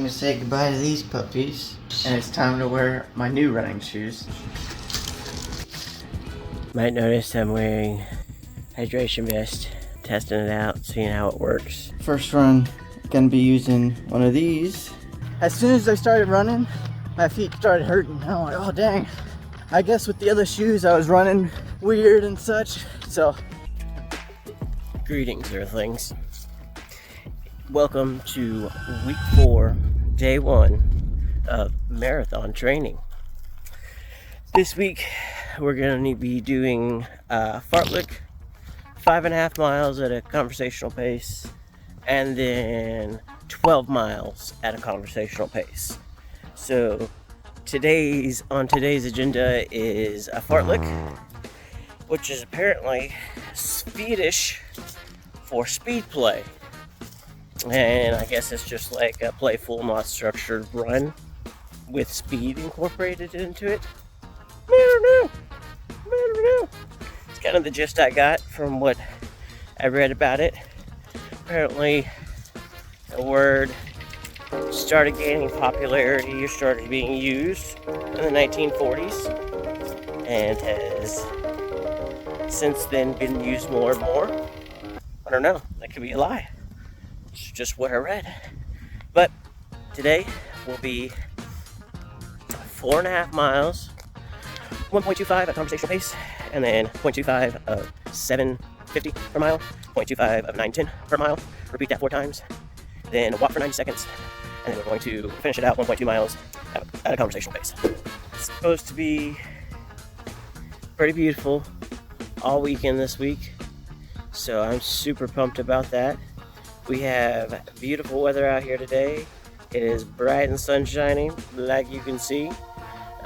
to say goodbye to these puppies, and it's time to wear my new running shoes. Might notice I'm wearing hydration vest, testing it out, seeing how it works. First run, gonna be using one of these. As soon as I started running, my feet started hurting. I'm like, oh dang. I guess with the other shoes I was running weird and such, so. Greetings, Earthlings. Welcome to week 4, day 1 of marathon training. This week we're going to be doing fartlek, 5.5 miles at a conversational pace, and then 12 miles at a conversational pace. So today's agenda is a fartlek, which is apparently Swedish for speed play. And I guess it's just like a playful, not structured run with speed incorporated into it. I don't know. It's kind of the gist I got from what I read about it. Apparently, the word started gaining popularity or started being used in the 1940s and has since then been used more and more. I don't know. That could be a lie. It's just what I read. But today will be 4.5 miles, 1.25 at conversational pace, and then 0.25 of 750 per mile, 0.25 of 910 per mile. Repeat that 4 times. Then walk for 90 seconds, and then we're going to finish it out 1.2 miles at a conversational pace. It's supposed to be pretty beautiful all weekend this week, so I'm super pumped about that. We have beautiful weather out here today. It is bright and sunshiny, like you can see.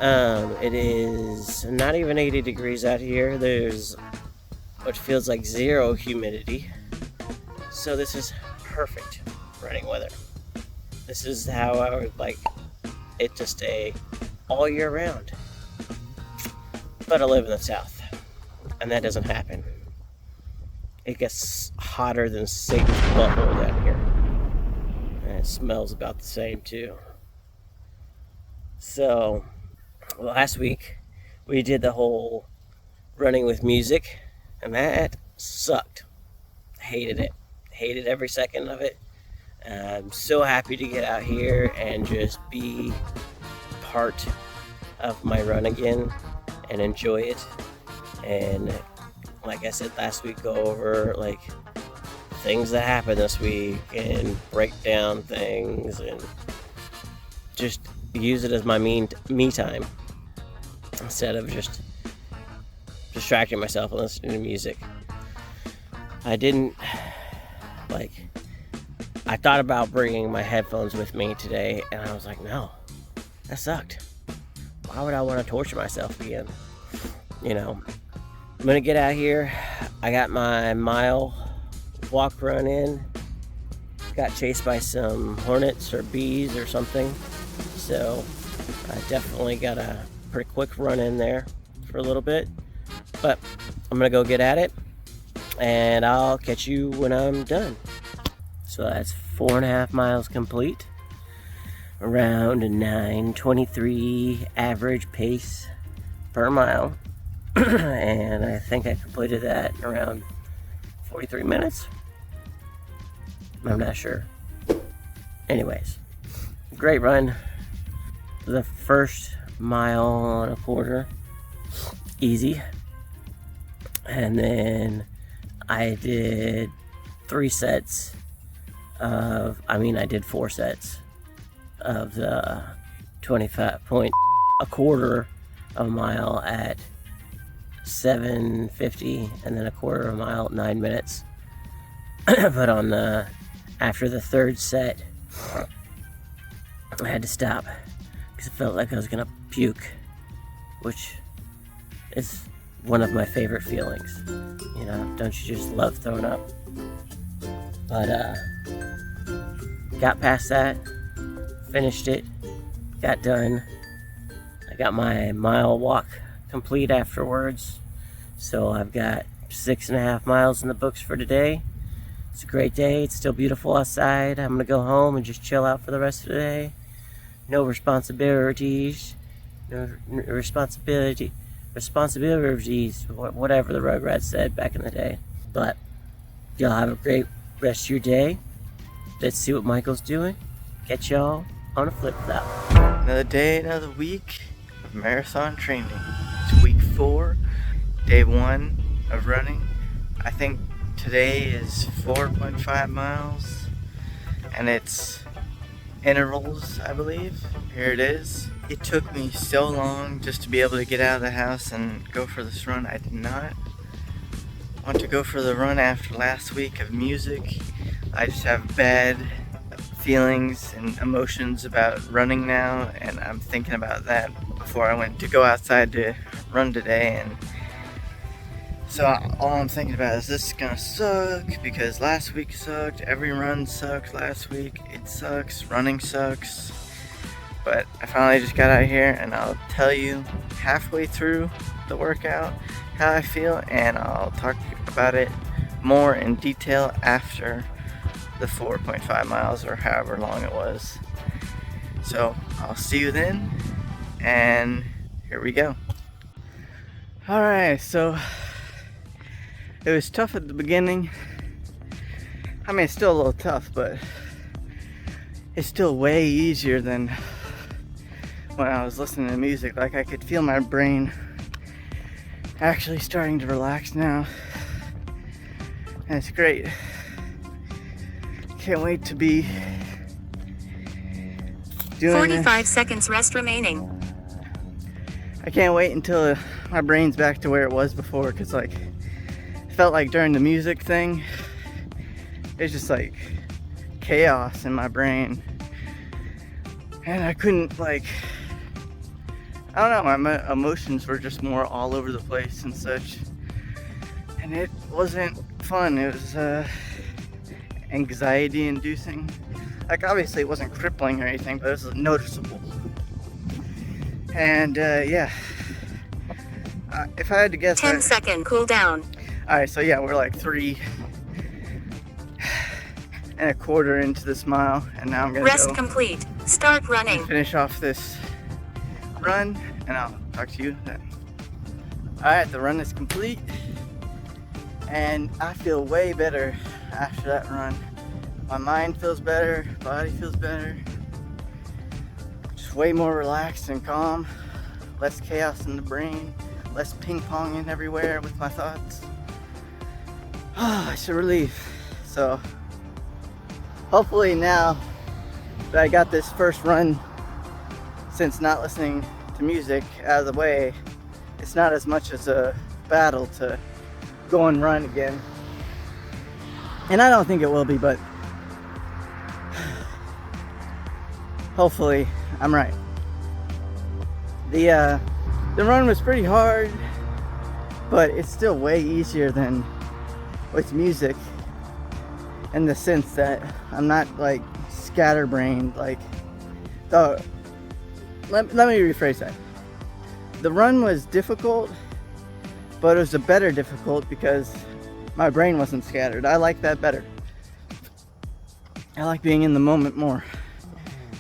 It is not even 80 degrees out here. There's what feels like 0 humidity. So this is perfect running weather. This is how I would like it to stay all year round. But I live in the South, and that doesn't happen. It gets hotter than Satan's butthole down here. And it smells about the same too. So, last week we did the whole running with music, and that sucked. Hated it. Hated every second of it. I'm so happy to get out here and just be part of my run again and enjoy it. And like I said last week, go over like things that happened this week and break down things and just use it as my me time instead of just distracting myself and listening to music. I thought about bringing my headphones with me today, and I was like, no, that sucked. Why would I want to torture myself again? You know, I'm gonna get out here. I got my mile walk run in. Got chased by some hornets or bees or something. So I definitely got a pretty quick run in there for a little bit. But I'm gonna go get at it, and I'll catch you when I'm done. So that's 4.5 miles complete. Around a 9:23 average pace per mile. And I think I completed that in around 43 minutes. I'm not sure. Anyways, great run. The first 1.25 miles, easy. And then I did 3 sets of, I did 4 sets of the 25.25 mile at 7:50, and then 1/4 mile at 9 minutes. But after the 3rd set, I had to stop because it felt like I was gonna puke, which is one of my favorite feelings. You know, don't you just love throwing up? But got past that, finished it, got done. I got my mile walk complete afterwards, so I've got 6.5 miles in the books for today. It's a great day. It's still beautiful outside. I'm gonna go home and just chill out for the rest of the day. No responsibilities. No responsibilities. Whatever the Rugrats said back in the day. But y'all have a great rest of your day. Let's see what Michael's doing. Catch y'all on a flip flop. Another day, another week of marathon training. It's week 4, day 1 of running. I think today is 4.5 miles, and it's intervals, I believe. Here it is. It took me so long just to be able to get out of the house and go for this run. I did not want to go for the run after last week of music. I just have bad feelings and emotions about running now, and I'm thinking about that before I went to go outside to run today. And so all I'm thinking about is this is gonna suck because last week sucked. Every run sucked last week. It sucks. Running sucks. But I finally just got out here, and I'll tell you halfway through the workout how I feel, and I'll talk about it more in detail after the 4.5 miles or however long it was. So I'll see you then, and here we go. Alright, so it was tough at the beginning. I mean, it's still a little tough, but it's still way easier than when I was listening to music. Like, I could feel my brain actually starting to relax now, and it's great. Can't wait to be doing 45 seconds rest remaining. I can't wait until my brain's back to where it was before, because like it felt like during the music thing it's just like chaos in my brain, and I couldn't, like, I don't know, my emotions were just more all over the place and such, and it wasn't fun. It was anxiety inducing. Like, obviously it wasn't crippling or anything, but it was noticeable. And yeah, if I had to guess, 10-second cool down. Alright, so yeah, we're like 3.25 into this mile, and now I'm gonna Rest go complete. Start running. finish off this run, and I'll talk to you then. Alright, the run is complete, and I feel way better after that run. My mind feels better, body feels better, just way more relaxed and calm, less chaos in the brain, less ping-ponging everywhere with my thoughts. It's a relief. So hopefully now that I got this first run since not listening to music out of the way, it's not as much as a battle to go and run again. And I don't think it will be, but hopefully I'm right. The run was pretty hard, but it's still way easier than with music, in the sense that I'm not like scatterbrained. Like, let me rephrase that. The run was difficult, but it was a better difficult because my brain wasn't scattered. I like that better. I like being in the moment more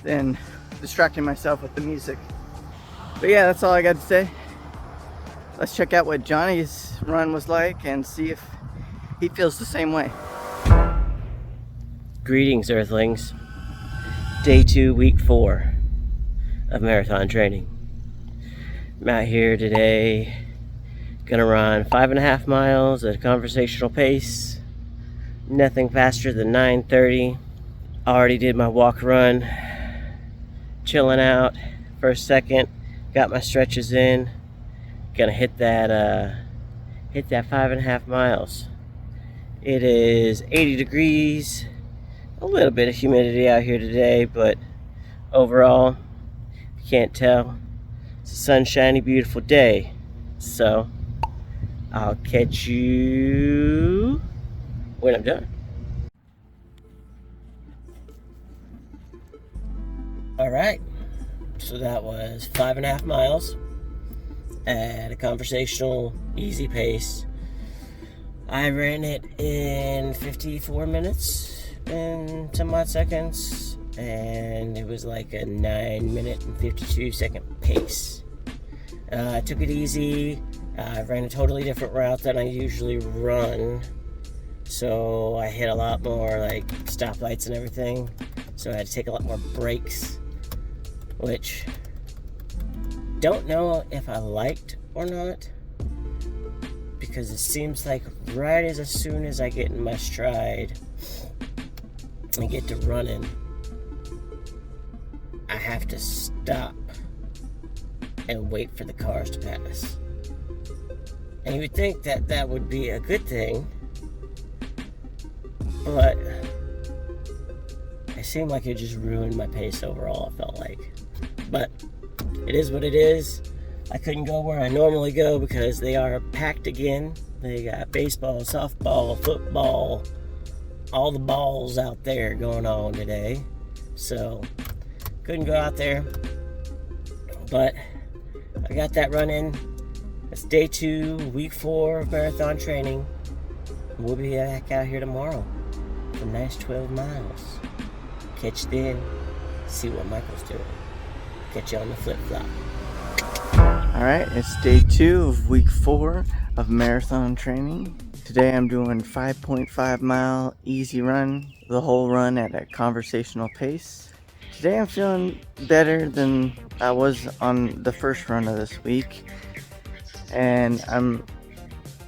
than distracting myself with the music. But yeah, that's all I got to say. Let's check out what Johnny's run was like and see if he feels the same way. Greetings, Earthlings. Day 2, week 4 of marathon training. I'm out here today, gonna run 5.5 miles at a conversational pace. Nothing faster than 9:30. Already did my walk run, chilling out for a second. Got my stretches in. Gonna hit that 5.5 miles. It is 80 degrees. A little bit of humidity out here today, but overall, you can't tell, it's a sunshiny, beautiful day. So I'll catch you when I'm done. Alright, so that was 5.5 miles at a conversational, easy pace. I ran it in 54 minutes and some odd seconds, and it was like a 9-minute and 52-second pace. I took it easy. I ran a totally different route than I usually run, so I hit a lot more like stoplights and everything, so I had to take a lot more breaks, which don't know if I liked or not, because it seems like right as soon as I get in my stride and get to running, I have to stop and wait for the cars to pass. And you would think that that would be a good thing, but it seemed like it just ruined my pace overall, I felt like. But it is what it is. I couldn't go where I normally go because they are packed again. They got baseball, softball, football, all the balls out there going on today. So couldn't go out there, but I got that run in. It's day 2, week 4 of marathon training. We'll be back out here tomorrow for a nice 12 miles. Catch you then. See what Michael's doing. Catch you on the flip-flop. Alright, it's day 2 of week 4 of marathon training. Today I'm doing 5.5 mile easy run, the whole run at a conversational pace. Today I'm feeling better than I was on the first run of this week. And I'm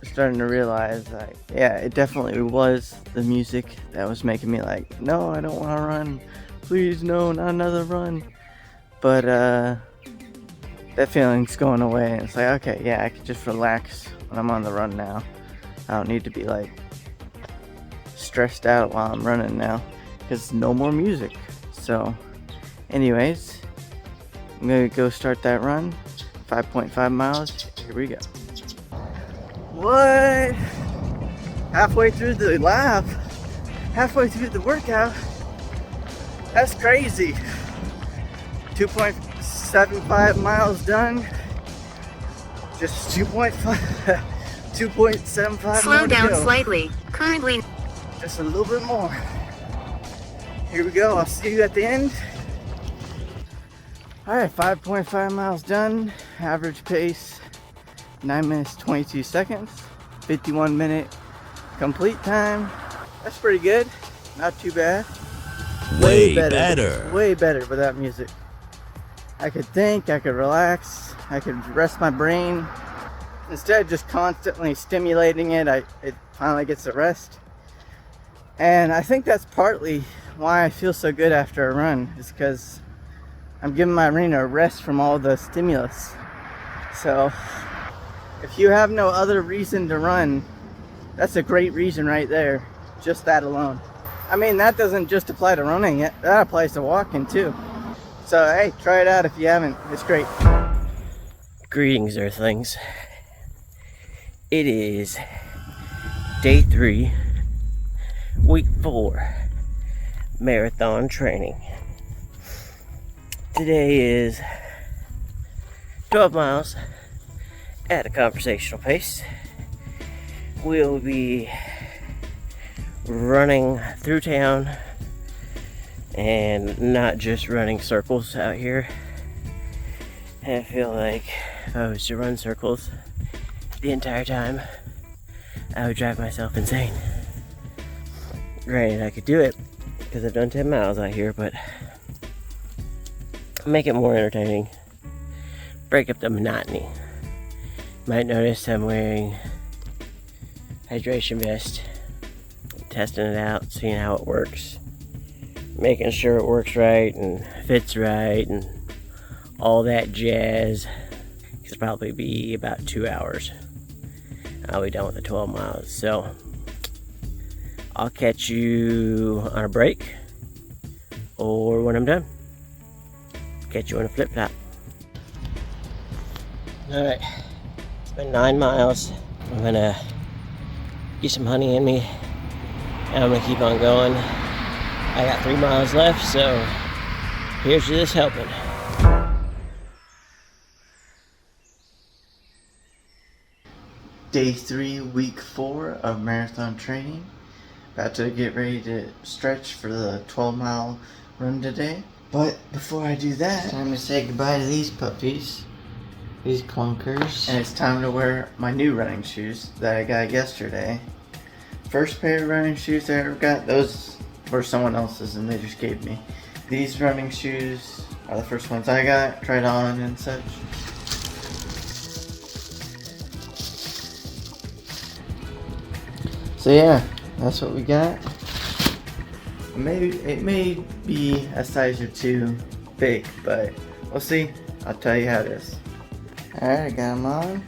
starting to realize, like, yeah, it definitely was the music that was making me like, no, I don't want to run. Please, no, not another run. But that feeling's going away, and it's like, okay, yeah, I can just relax when I'm on the run now. I don't need to be like stressed out while I'm running now, because no more music. So anyways, I'm gonna go start that run. 5.5 miles. Here we go. What? Halfway through the lap, halfway through the workout. That's crazy. 2.75 miles done. Just 2.75. Slow down slightly. Currently. Just a little bit more. Here we go. I'll see you at the end. Alright, 5.5 miles done. Average pace 9 minutes 22 seconds. 51-minute complete time. That's pretty good. Not too bad. Way better. Way better without music. I could think, I could relax, I could rest my brain. Instead of just constantly stimulating it, it finally gets a rest. And I think that's partly why I feel so good after a run, is because I'm giving my brain a rest from all the stimulus. So if you have no other reason to run, that's a great reason right there. Just that alone. I mean, that doesn't just apply to running, that applies to walking too. So hey, try it out if you haven't. It's great. Greetings, Earthlings. It is day 3, week 4, marathon training. Today is 12 miles at a conversational pace. We'll be running through town and not just running circles out here. I feel like if I was to run circles the entire time, I would drive myself insane. Granted, I could do it because I've done 10 miles out here, but make it more entertaining. Break up the monotony. Might notice I'm wearing hydration vest. Testing it out, seeing how it works. Making sure it works right and fits right and all that jazz. It'll probably be about 2 hours. I'll be done with the 12 miles. So I'll catch you on a break or when I'm done. Catch you on a flip-flop. Alright, it's been 9 miles. I'm gonna get some honey in me and I'm gonna keep on going. I got 3 miles left, so here's to this helping. Day 3, week 4 of marathon training. About to get ready to stretch for the 12-mile run today. But before I do that, it's time to say goodbye to these puppies. These clunkers. And it's time to wear my new running shoes that I got yesterday. First pair of running shoes I ever got, those were someone else's and they just gave me. These running shoes are the first ones I got, tried on and such. So yeah, that's what we got. Maybe it may be a size or 2 big, but we'll see. I'll tell you how it is. Alright, I got them on.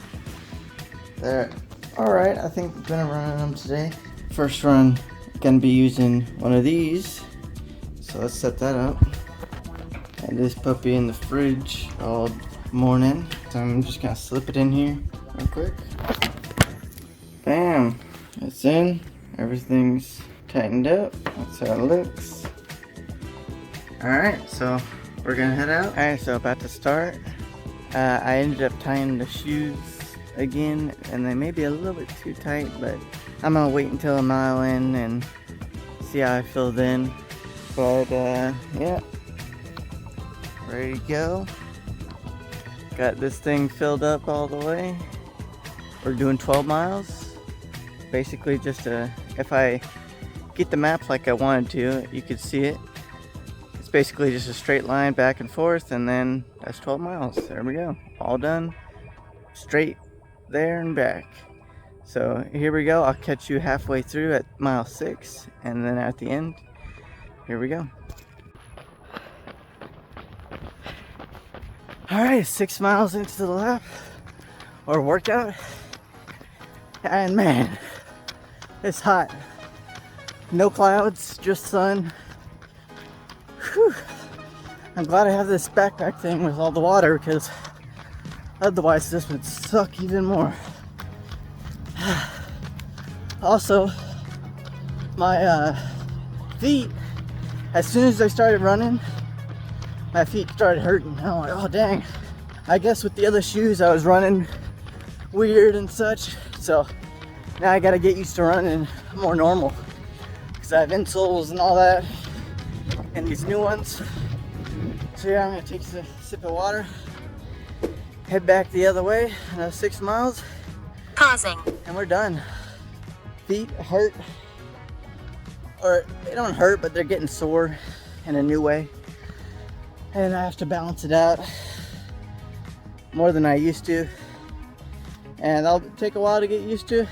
They're alright. I think I'm gonna run on them today. First run, gonna be using one of these. So let's set that up. And this puppy in the fridge all morning. So I'm just gonna slip it in here real quick. Bam! It's in. Everything's tightened up. That's how it looks. Alright, so we're gonna head out. Alright, so about to start. I ended up tying the shoes again, and they may be a little bit too tight, but I'm gonna wait until a mile in and see how I feel then. But yeah, ready to go. Got this thing filled up all the way. We're doing 12 miles. Basically just if I get the map like I wanted to, you could see it. It's basically just a straight line back and forth, and then that's 12 miles. There we go. All done. Straight there and back. So here we go. I'll catch you halfway through at mile 6, and then at the end, here we go. Alright, 6 miles into the lap or workout, and man, it's hot. No clouds, just sun. Whew. I'm glad I have this backpack thing with all the water, because otherwise this would suck even more. Also, my feet, as soon as I started running, my feet started hurting. I'm like, oh dang. I guess with the other shoes I was running weird and such, so now I gotta get used to running more normal, because I have insoles and all that, and these new ones. So yeah, I'm gonna take a sip of water, head back the other way, another 6 miles. Pausing. And we're done. Feet hurt, or they don't hurt, but they're getting sore in a new way. And I have to balance it out more than I used to. And that'll take a while to get used to.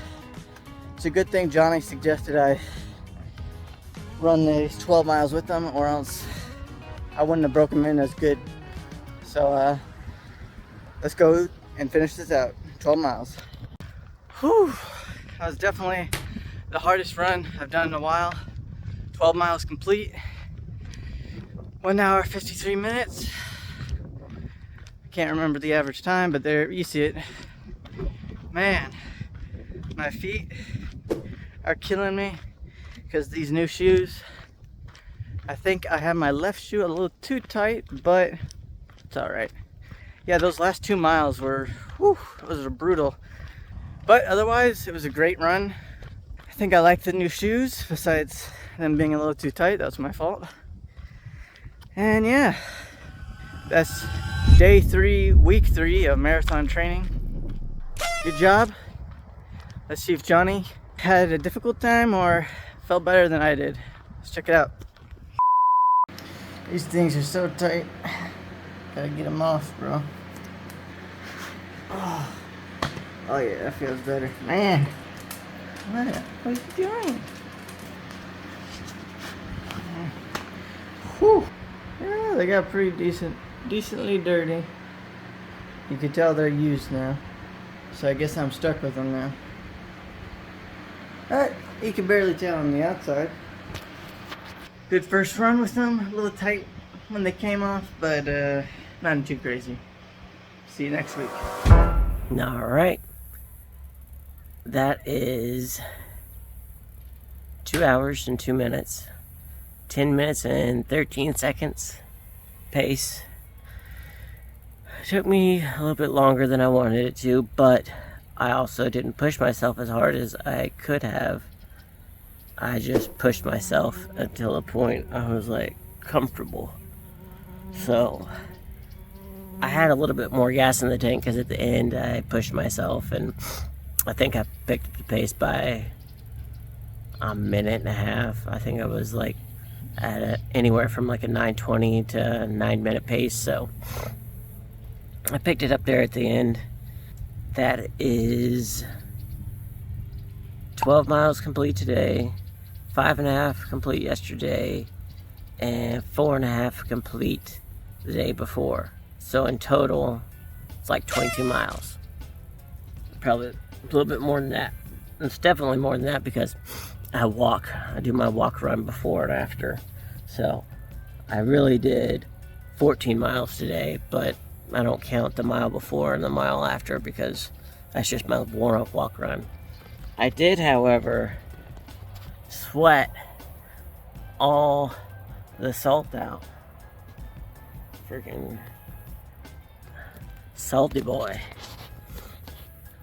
It's a good thing Johnny suggested I run these 12 miles with them, or else I wouldn't have broken in as good. So let's go and finish this out. 12 miles. Whew, that was definitely the hardest run I've done in a while. 12 miles complete. 1 hour, 53 minutes. I can't remember the average time, but there, you see it. Man, my feet are killing me because these new shoes. I think I have my left shoe a little too tight, but it's all right. Yeah, those last 2 miles were, whew, those were brutal. But otherwise, it was a great run. I think I like the new shoes, besides them being a little too tight. That was my fault. And yeah, that's day 3, week 3 of marathon training. Good job. Let's see if Johnny had a difficult time or felt better than I did. Let's check it out. These things are so tight. Gotta get them off, bro. Oh yeah, that feels better. Man, what are you doing? Whew. Yeah, they got pretty decently dirty. You can tell they're used now. So I guess I'm stuck with them now. Alright, you can barely tell on the outside. Good first run with them. A little tight when they came off, but nothing too crazy. See you next week. Alright. That is 2 hours and 2 minutes. 10 minutes and 13 seconds pace. It took me a little bit longer than I wanted it to, but I also didn't push myself as hard as I could have. I just pushed myself until a point I was like comfortable. So I had a little bit more gas in the tank because at the end I pushed myself, and I think I picked up the pace by a minute and a half. I think I was like at anywhere from like a 9:20 to 9-minute pace. So I picked it up there at the end. That is 12 miles complete today, 5.5 complete yesterday, and 4.5 complete the day before. So in total, it's like 22 miles. Probably a little bit more than that. It's definitely more than that because I walk. I do my walk run before and after. So I really did 14 miles today, but I don't count the mile before and the mile after because that's just my warm-up walk run. I did, however, sweat all the salt out. Freaking salty boy.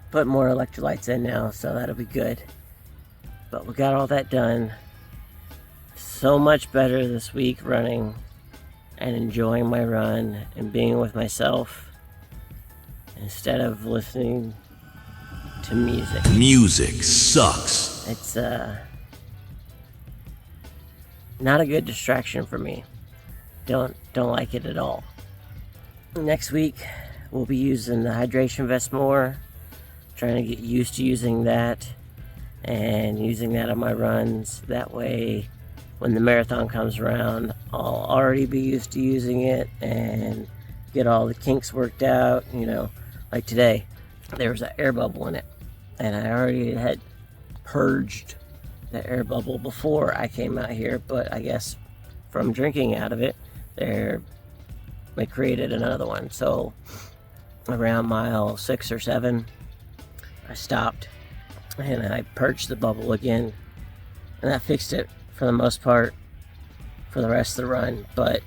Put more electrolytes in now, so that'll be good. But we got all that done. So much better this week running and enjoying my run and being with myself instead of listening to music. Music sucks. It's not a good distraction for me. Don't like it at all. Next week we'll be using the hydration vest more. Trying to get used to using that and using that on my runs. That way when the marathon comes around, I'll already be used to using it and get all the kinks worked out. You know, like today, there was an air bubble in it, and I already had purged the air bubble before I came out here, but I guess from drinking out of it, they created another one. So around mile 6 or 7, I stopped and I purged the bubble again, and that fixed it for the most part for the rest of the run, but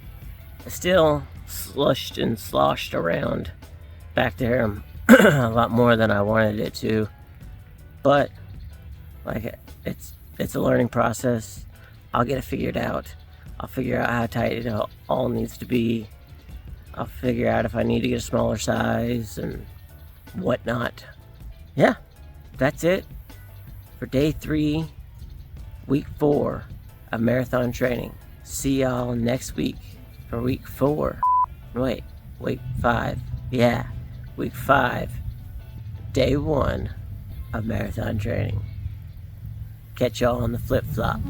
it still slushed and sloshed around back there a lot more than I wanted it to. But like, it's a learning process. I'll get it figured out. I'll figure out how tight it all needs to be. I'll figure out if I need to get a smaller size and whatnot. Yeah, that's it for day 3, week 4 of marathon training. See y'all next week for week 4. Wait, week 5. Yeah, week 5, day 1 of marathon training. Catch y'all on the flip-flop.